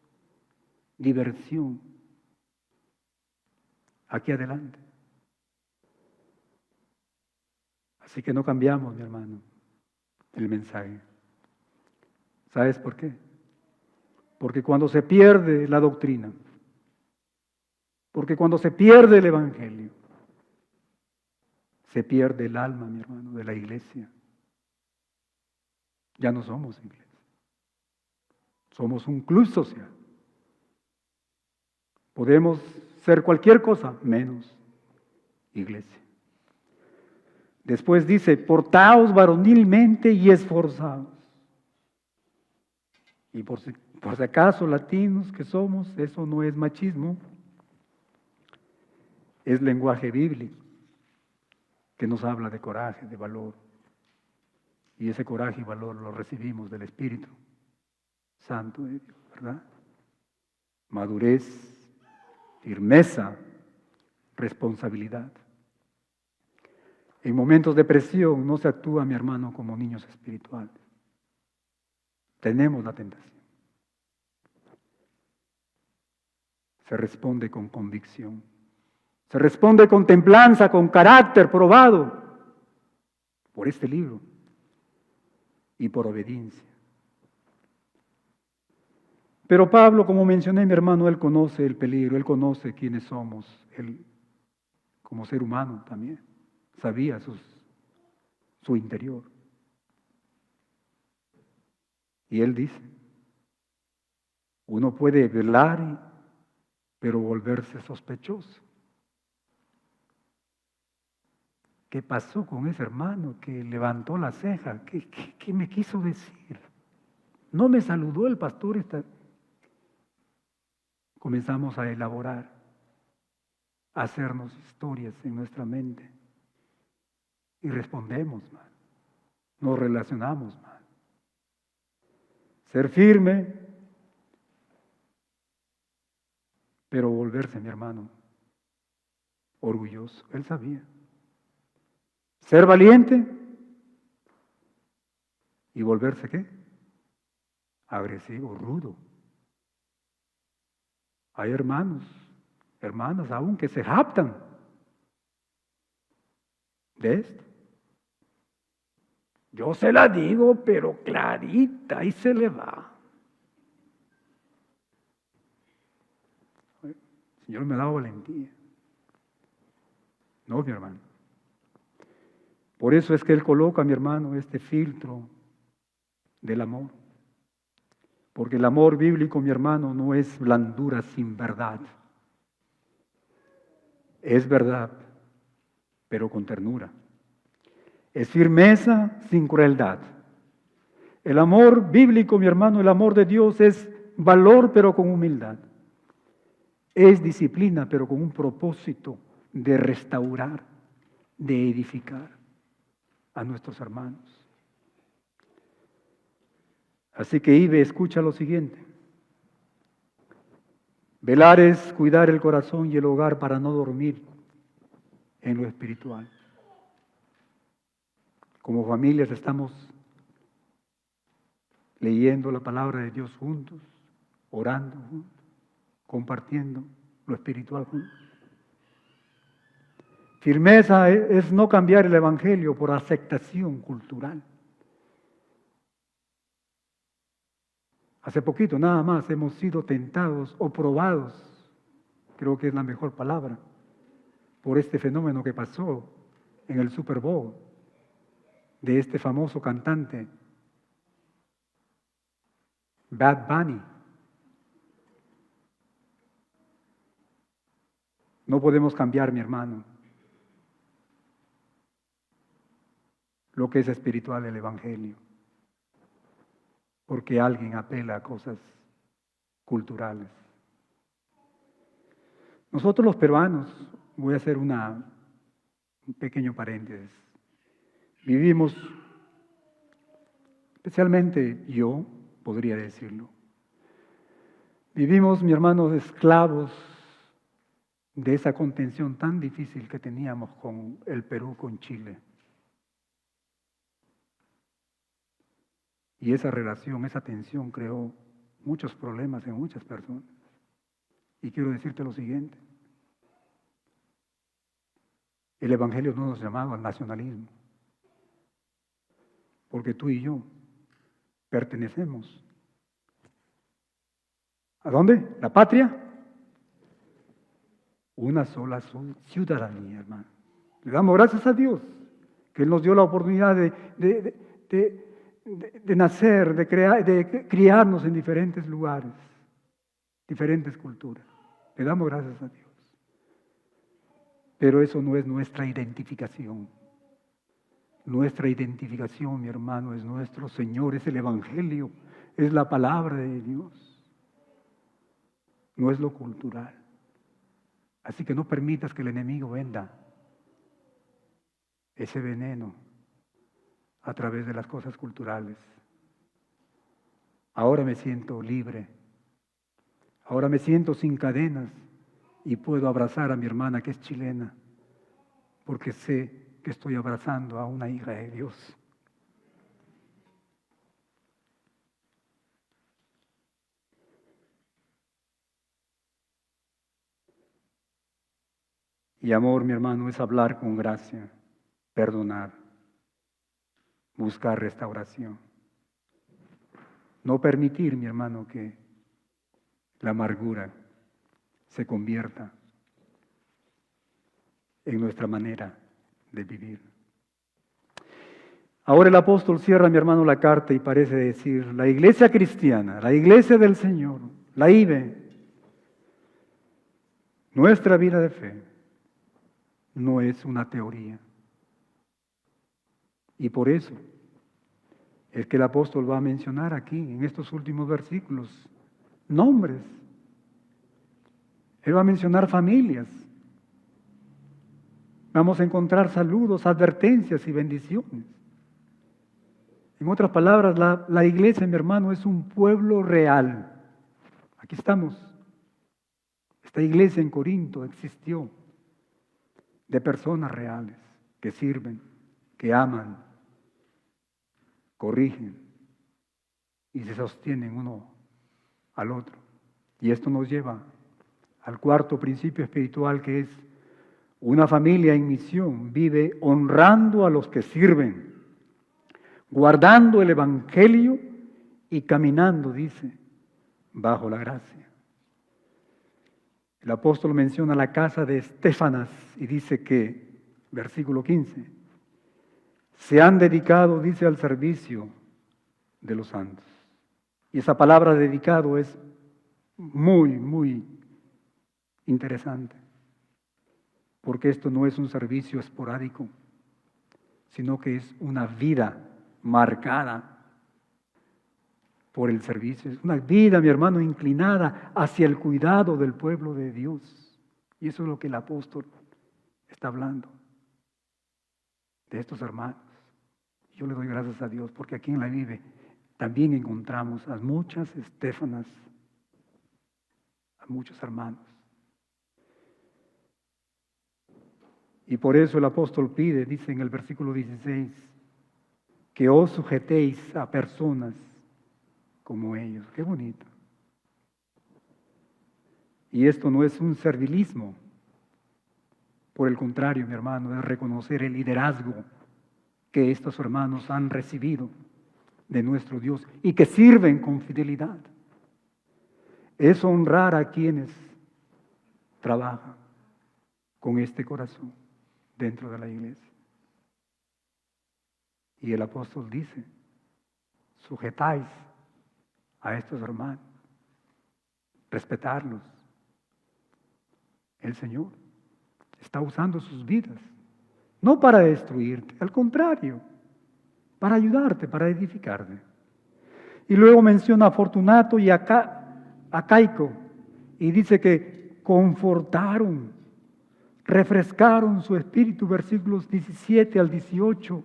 diversión. Aquí adelante. Así que no cambiamos, mi hermano, el mensaje. ¿Sabes por qué? Porque cuando se pierde la doctrina, porque cuando se pierde el evangelio, se pierde el alma, mi hermano, de la iglesia. Ya no somos iglesia. Somos un club social. Podemos ser cualquier cosa menos iglesia. Después dice, portaos varonilmente y esforzados. Y por si acaso, latinos que somos, eso no es machismo, es lenguaje bíblico que nos habla de coraje, de valor. Y ese coraje y valor lo recibimos del Espíritu Santo de Dios, ¿verdad? Madurez, firmeza, responsabilidad. En momentos de presión no se actúa, mi hermano, como niños espirituales. Tenemos la tentación. Se responde con convicción. Se responde con templanza, con carácter probado por este libro y por obediencia. Pero Pablo, como mencioné, mi hermano, él conoce el peligro, él conoce quiénes somos, él como ser humano también sabía su interior. Y él dice, uno puede velar, pero volverse sospechoso. ¿Qué pasó con ese hermano que levantó la ceja? ¿Qué me quiso decir? No me saludó el pastor. Comenzamos a elaborar, a hacernos historias en nuestra mente. Y respondemos mal. Nos relacionamos mal. Ser firme, pero volverse, mi hermano, orgulloso. Él sabía. Ser valiente y volverse, ¿qué? Agresivo, rudo. Hay hermanos, hermanas aún que se jactan de esto. Yo se la digo, pero clarita, y se le va. El Señor me ha dado valentía. No, mi hermano. Por eso es que Él coloca, mi hermano, este filtro del amor. Porque el amor bíblico, mi hermano, no es blandura sin verdad. Es verdad, pero con ternura. Es firmeza sin crueldad. El amor bíblico, mi hermano, el amor de Dios es valor, pero con humildad. Es disciplina, pero con un propósito de restaurar, de edificar a nuestros hermanos. Así que Ibe, escucha lo siguiente. Velar es cuidar el corazón y el hogar para no dormir en lo espiritual. Como familias estamos leyendo la palabra de Dios juntos, orando juntos, compartiendo lo espiritual juntos. Firmeza es no cambiar el evangelio por aceptación cultural. Hace poquito nada más hemos sido tentados o probados, creo que es la mejor palabra, por este fenómeno que pasó en el Super Bowl de este famoso cantante Bad Bunny. No podemos cambiar, mi hermano, lo que es espiritual del evangelio, porque alguien apela a cosas culturales. Nosotros los peruanos, voy a hacer un pequeño paréntesis, vivimos, especialmente yo, podría decirlo, vivimos, mi hermano, esclavos de esa contención tan difícil que teníamos con el Perú, con Chile. Y esa relación, esa tensión creó muchos problemas en muchas personas. Y quiero decirte lo siguiente. El Evangelio no nos llamaba al nacionalismo. Porque tú y yo pertenecemos. ¿A dónde? ¿La patria? Una sola ciudadanía, hermano. Le damos gracias a Dios que Él nos dio la oportunidad de nacer, de criarnos en diferentes lugares, diferentes culturas. Le damos gracias a Dios. Pero eso no es nuestra identificación. Nuestra identificación, mi hermano, es nuestro Señor, es el Evangelio, es la palabra de Dios. No es lo cultural. Así que no permitas que el enemigo venda ese veneno a través de las cosas culturales. Ahora me siento libre. Ahora me siento sin cadenas y puedo abrazar a mi hermana que es chilena, porque sé que estoy abrazando a una hija de Dios. Y amor, mi hermano, es hablar con gracia, perdonar, buscar restauración. No permitir, mi hermano, que la amargura se convierta en nuestra manera de vivir. Ahora el apóstol cierra, mi hermano, la carta y parece decir, la iglesia cristiana, la iglesia del Señor, la IBE, nuestra vida de fe, no es una teoría. Y por eso es que el apóstol va a mencionar aquí, en estos últimos versículos, nombres. Él va a mencionar familias. Vamos a encontrar saludos, advertencias y bendiciones. En otras palabras, la iglesia, mi hermano, es un pueblo real. Aquí estamos. Esta iglesia en Corinto existió de personas reales que sirven, que aman, corrigen y se sostienen uno al otro. Y esto nos lleva al cuarto principio espiritual, que es una familia en misión vive honrando a los que sirven, guardando el evangelio y caminando, dice, bajo la gracia. El apóstol menciona la casa de Estéfanas y dice que, versículo 15, se han dedicado, dice, al servicio de los santos. Y esa palabra dedicado es muy, muy interesante, porque esto no es un servicio esporádico, sino que es una vida marcada por el servicio. Es una vida, mi hermano, inclinada hacia el cuidado del pueblo de Dios. Y eso es lo que el apóstol está hablando de estos hermanos. Yo le doy gracias a Dios porque aquí en la Vive también encontramos a muchas Estéfanas, a muchos hermanos. Y por eso el apóstol pide, dice en el versículo 16, que os sujetéis a personas como ellos. Qué bonito. Y esto no es un servilismo. Por el contrario, mi hermano, es reconocer el liderazgo que estos hermanos han recibido de nuestro Dios y que sirven con fidelidad. Es honrar a quienes trabajan con este corazón dentro de la iglesia. Y el apóstol dice, sujetáis a estos hermanos, respetarlos. El Señor está usando sus vidas, no para destruirte, al contrario, para ayudarte, para edificarte. Y luego menciona a Fortunato y a Caico, y dice que confortaron, refrescaron su espíritu, versículos 17 al 18.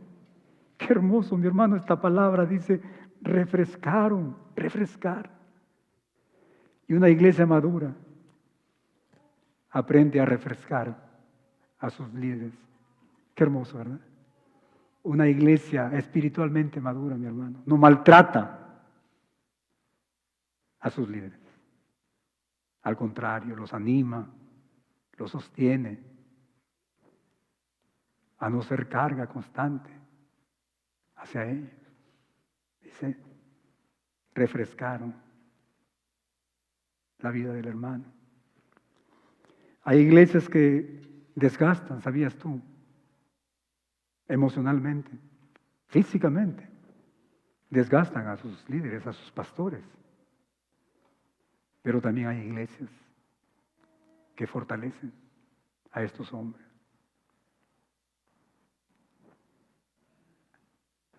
Qué hermoso, mi hermano, esta palabra dice, refrescaron, refrescar. Y una iglesia madura aprende a refrescar a sus líderes. Qué hermoso, ¿verdad? Una iglesia espiritualmente madura, mi hermano, no maltrata a sus líderes. Al contrario, los anima, los sostiene a no ser carga constante hacia ellos. Dice, refrescaron la vida del hermano. Hay iglesias que desgastan, ¿sabías tú? Emocionalmente, físicamente, desgastan a sus líderes, a sus pastores. Pero también hay iglesias que fortalecen a estos hombres.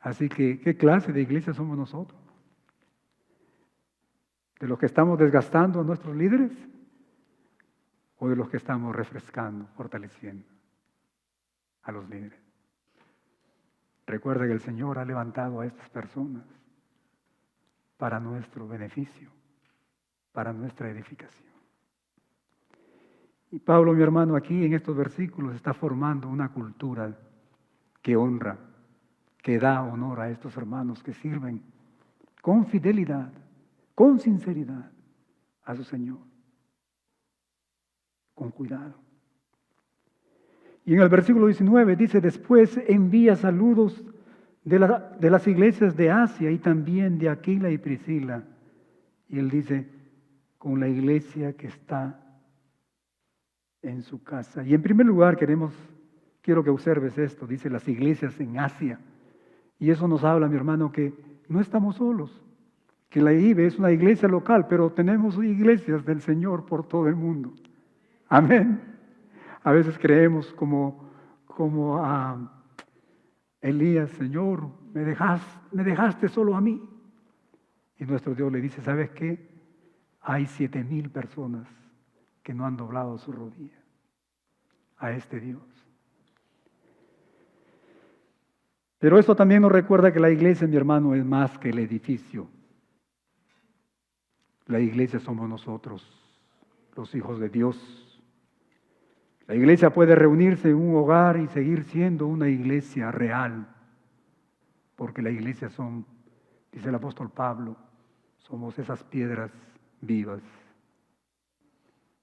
Así que, ¿qué clase de iglesia somos nosotros? ¿De los que estamos desgastando a nuestros líderes? ¿O de los que estamos refrescando, fortaleciendo a los líderes? Recuerda que el Señor ha levantado a estas personas para nuestro beneficio, para nuestra edificación. Y Pablo, mi hermano, aquí en estos versículos está formando una cultura que honra, que da honor a estos hermanos que sirven con fidelidad, con sinceridad a su Señor, con cuidado. Y en el versículo 19 dice, después envía saludos de las iglesias de Asia y también de Aquila y Priscila. Y él dice, con la iglesia que está en su casa. Y en primer lugar quiero que observes esto, dice las iglesias en Asia. Y eso nos habla, mi hermano, que no estamos solos, que la IBE es una iglesia local, pero tenemos iglesias del Señor por todo el mundo. Amén. A veces creemos como a Elías, Señor, me dejaste solo a mí. Y nuestro Dios le dice, ¿sabes qué? Hay 7,000 personas que no han doblado su rodilla a este Dios. Pero esto también nos recuerda que la iglesia, mi hermano, es más que el edificio. La iglesia somos nosotros, los hijos de Dios. La iglesia puede reunirse en un hogar y seguir siendo una iglesia real, porque la iglesia son, dice el apóstol Pablo, somos esas piedras vivas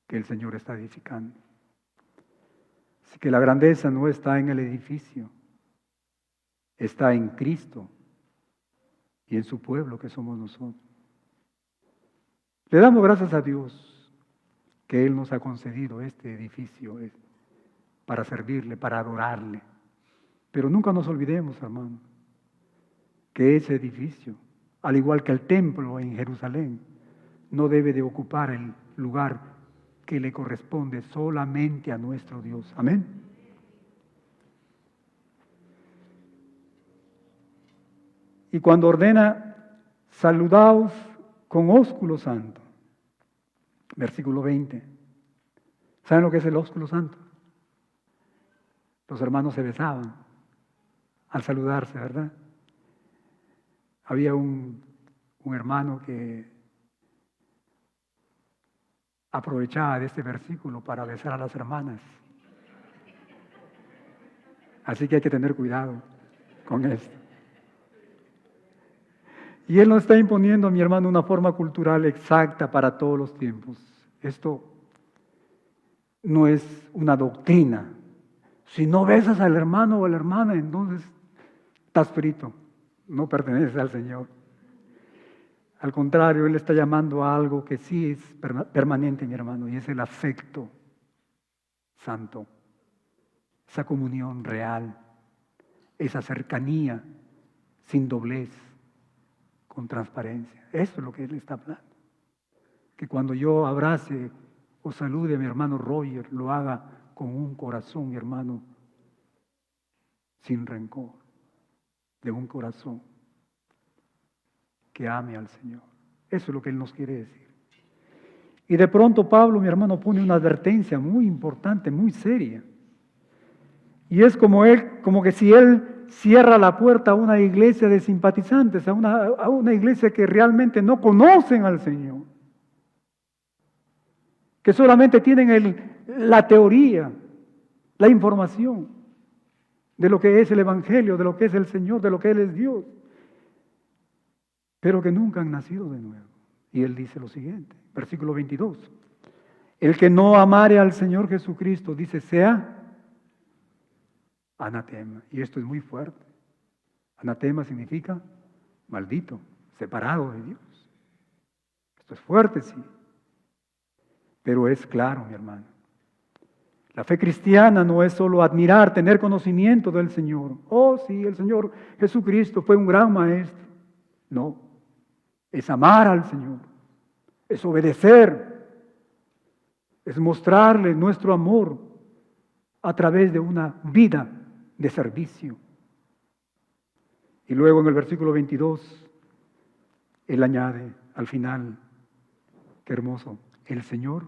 que el Señor está edificando. Así que la grandeza no está en el edificio, está en Cristo y en su pueblo que somos nosotros. Le damos gracias a Dios que Él nos ha concedido este edificio para servirle, para adorarle. Pero nunca nos olvidemos, hermano, que ese edificio, al igual que el templo en Jerusalén, no debe de ocupar el lugar que le corresponde solamente a nuestro Dios. Amén. Y cuando ordena, saludaos con ósculo santo. Versículo 20. ¿Saben lo que es el ósculo santo? Los hermanos se besaban al saludarse, ¿verdad? Había un hermano que aprovechaba de este versículo para besar a las hermanas. Así que hay que tener cuidado con esto. Y Él nos está imponiendo, mi hermano, una forma cultural exacta para todos los tiempos. Esto no es una doctrina. Si no besas al hermano o a la hermana, entonces estás frito, no perteneces al Señor. Al contrario, Él está llamando a algo que sí es permanente, mi hermano, y es el afecto santo, esa comunión real, esa cercanía sin doblez, con transparencia. Eso es lo que Él está hablando. Que cuando yo abrace o salude a mi hermano Roger, lo haga con un corazón, mi hermano, sin rencor, de un corazón que ame al Señor. Eso es lo que Él nos quiere decir. Y de pronto Pablo, mi hermano, pone una advertencia muy importante, muy seria. Y es como que si Él cierra la puerta a una iglesia de simpatizantes, a una iglesia que realmente no conocen al Señor, que solamente tienen la teoría, la información de lo que es el Evangelio, de lo que es el Señor, de lo que Él es Dios, pero que nunca han nacido de nuevo. Y Él dice lo siguiente, versículo 22, el que no amare al Señor Jesucristo, dice, sea anatema. Y esto es muy fuerte. Anatema significa maldito, separado de Dios. Esto es fuerte, sí. Pero es claro, mi hermano. La fe cristiana no es solo admirar, tener conocimiento del Señor. Oh, sí, el Señor Jesucristo fue un gran maestro. No, es amar al Señor, es obedecer, es mostrarle nuestro amor a través de una vida de servicio. Y luego en el versículo 22, Él añade al final, qué hermoso, el Señor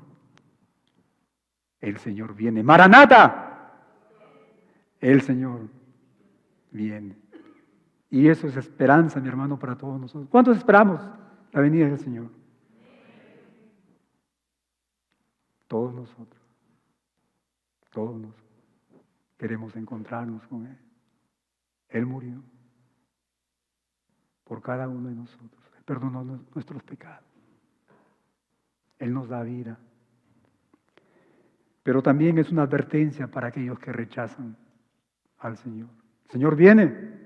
viene. ¡Maranata! El Señor viene. Y eso es esperanza, mi hermano, para todos nosotros. ¿Cuántos esperamos la venida del Señor? Todos nosotros queremos encontrarnos con Él. Él murió por cada uno de nosotros. Él perdonó nuestros pecados. Él nos da vida. Pero también es una advertencia para aquellos que rechazan al Señor. El Señor viene.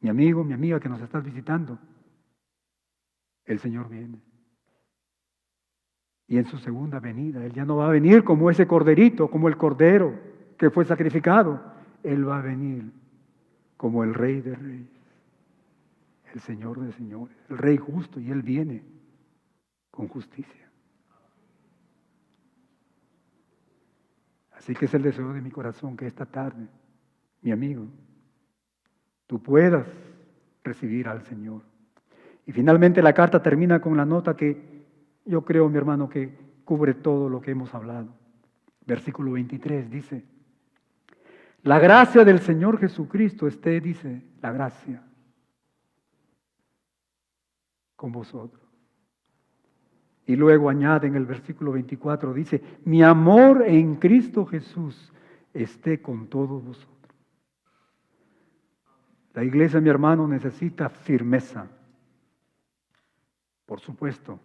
Mi amigo, mi amiga que nos estás visitando, el Señor viene. Y en su segunda venida, Él ya no va a venir como ese corderito, como el cordero que fue sacrificado. Él va a venir como el Rey de Reyes, el Señor de señores, el Rey justo, y Él viene con justicia. Así que es el deseo de mi corazón que esta tarde, mi amigo, tú puedas recibir al Señor. Y finalmente la carta termina con la nota que yo creo, mi hermano, que cubre todo lo que hemos hablado. Versículo 23 dice, la gracia del Señor Jesucristo esté, dice, la gracia con vosotros. Y luego añade en el versículo 24, dice, mi amor en Cristo Jesús esté con todos vosotros. La iglesia, mi hermano, necesita firmeza, por supuesto,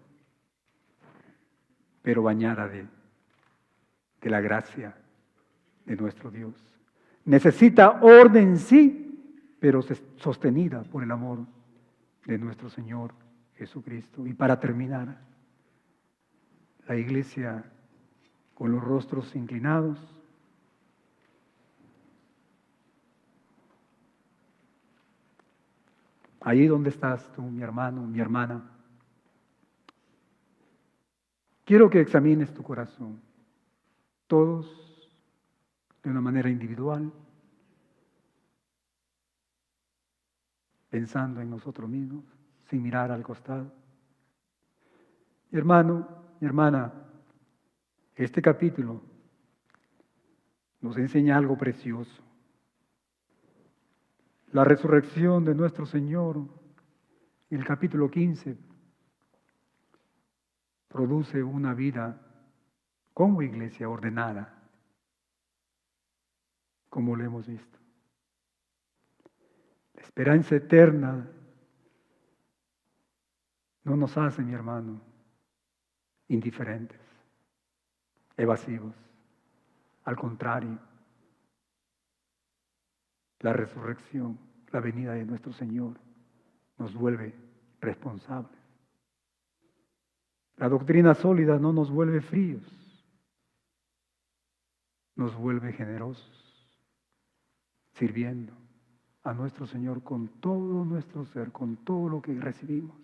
pero bañada de la gracia de nuestro Dios. Necesita orden, sí, pero sostenida por el amor de nuestro Señor Jesucristo. Y para terminar, la iglesia con los rostros inclinados, ahí donde estás tú, mi hermano, mi hermana, quiero que examines tu corazón, todos de una manera individual, pensando en nosotros mismos, sin mirar al costado. Mi hermano, mi hermana, este capítulo nos enseña algo precioso. La resurrección de nuestro Señor, en el capítulo 15, produce una vida como iglesia ordenada, como lo hemos visto. La esperanza eterna no nos hace, mi hermano, indiferentes, evasivos. Al contrario, la resurrección, la venida de nuestro Señor, nos vuelve responsables. La doctrina sólida no nos vuelve fríos, nos vuelve generosos, sirviendo a nuestro Señor con todo nuestro ser, con todo lo que recibimos.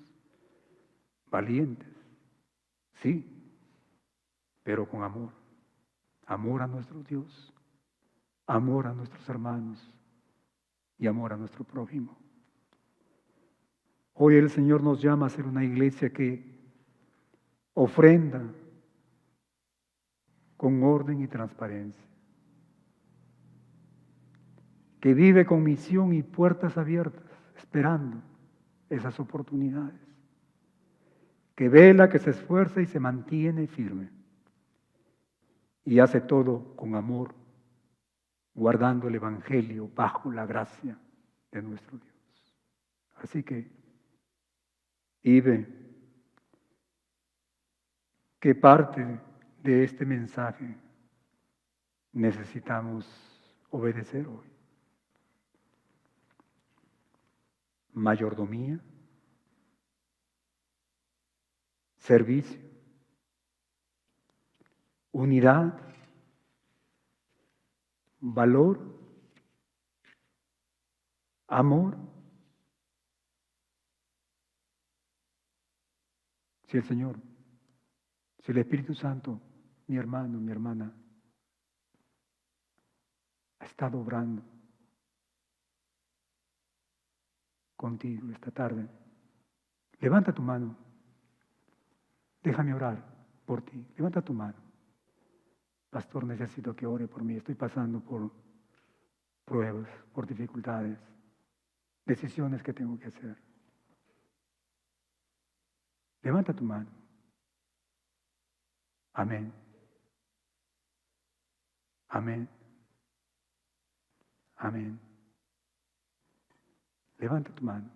Valientes, sí, pero con amor. Amor a nuestro Dios, amor a nuestros hermanos y amor a nuestro prójimo. Hoy el Señor nos llama a ser una iglesia que ofrenda con orden y transparencia, que vive con misión y puertas abiertas, esperando esas oportunidades, que vela, que se esfuerza y se mantiene firme, y hace todo con amor, guardando el Evangelio bajo la gracia de nuestro Dios. Así que, Ibe, ¿qué parte de este mensaje necesitamos obedecer hoy? Mayordomía, servicio, unidad, valor, amor. Si el Señor, si el Espíritu Santo, mi hermano, mi hermana, ha estado obrando contigo esta tarde, levanta tu mano, déjame orar por ti, levanta tu mano. Pastor, necesito que ore por mí, estoy pasando por pruebas, por dificultades, decisiones que tengo que hacer. Levanta tu mano. Amén. Amén. Amén. Levanta tu mano.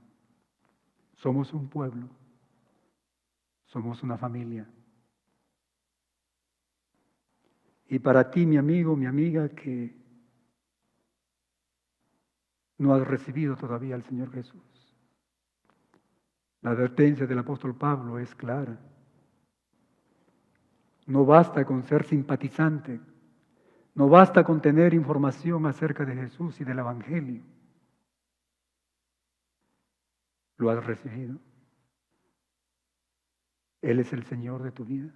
Somos un pueblo. Somos una familia. Y para ti, mi amigo, mi amiga, que no has recibido todavía al Señor Jesús, la advertencia del apóstol Pablo es clara. No basta con ser simpatizante, no basta con tener información acerca de Jesús y del Evangelio. ¿Lo has recibido? Él es el Señor de tu vida.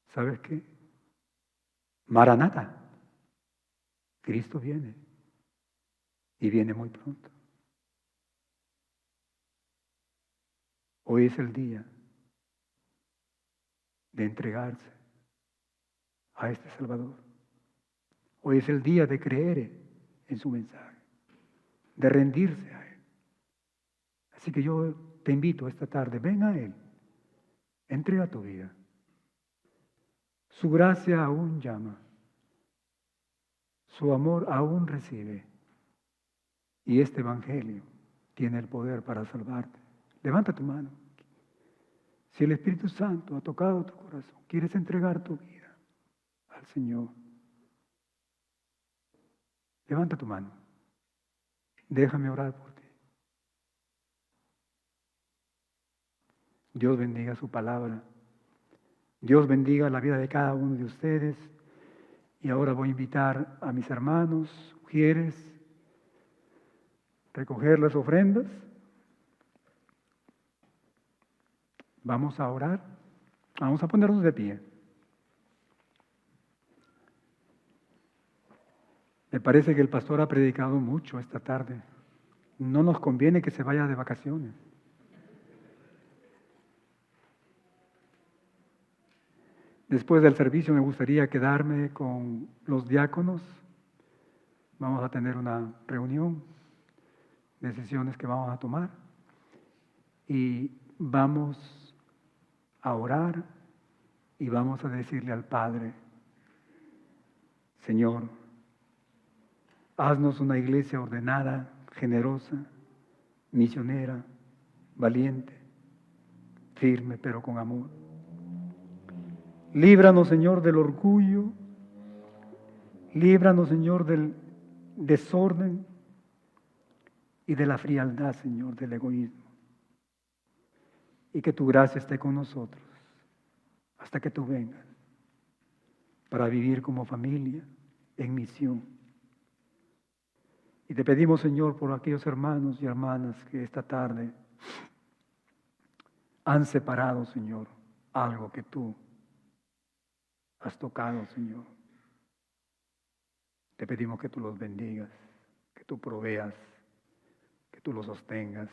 ¿Sabes qué? Maranata. Cristo viene y viene muy pronto. Hoy es el día de entregarse a este Salvador. Hoy es el día de creer en su mensaje, de rendirse a Él. Así que yo te invito esta tarde, ven a Él, entrega tu vida. Su gracia aún llama, su amor aún recibe, y este Evangelio tiene el poder para salvarte. Levanta tu mano. Si el Espíritu Santo ha tocado tu corazón, quieres entregar tu vida al Señor, levanta tu mano. Déjame orar por ti. Dios bendiga su palabra. Dios bendiga la vida de cada uno de ustedes. Y ahora voy a invitar a mis hermanos, mujeres, recoger las ofrendas. Vamos a orar. Vamos a ponernos de pie. Me parece que el pastor ha predicado mucho esta tarde. No nos conviene que se vaya de vacaciones. Después del servicio me gustaría quedarme con los diáconos. Vamos a tener una reunión, decisiones que vamos a tomar y vamos a orar y vamos a decirle al Padre, Señor, haznos una iglesia ordenada, generosa, misionera, valiente, firme pero con amor. Líbranos, Señor, del orgullo, líbranos, Señor, del desorden y de la frialdad, Señor, del egoísmo. Y que tu gracia esté con nosotros hasta que tú vengas para vivir como familia en misión. Y te pedimos, Señor, por aquellos hermanos y hermanas que esta tarde han separado, Señor, algo que tú has tocado, Señor. Te pedimos que tú los bendigas, que tú proveas, que tú los sostengas,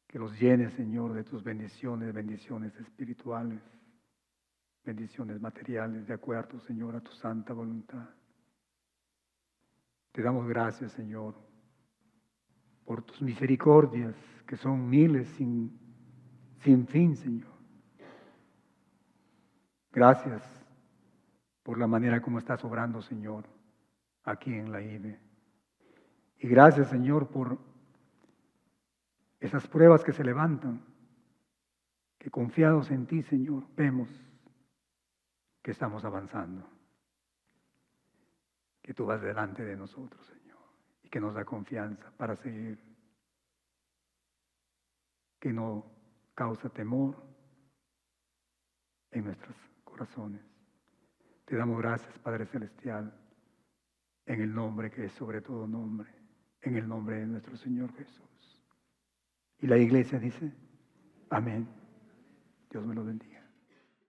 que los llenes, Señor, de tus bendiciones, bendiciones espirituales, bendiciones materiales, de acuerdo, Señor, a tu santa voluntad. Te damos gracias, Señor, por tus misericordias, que son miles sin fin, Señor. Gracias por la manera como estás obrando, Señor, aquí en la IBE. Y gracias, Señor, por esas pruebas que se levantan, que confiados en ti, Señor, vemos que estamos avanzando, que tú vas delante de nosotros, Señor, y que nos da confianza para seguir, que no causa temor en nuestros corazones. Te damos gracias, Padre Celestial, en el nombre que es sobre todo nombre, en el nombre de nuestro Señor Jesús. Y la iglesia dice, amén. Dios me lo bendiga.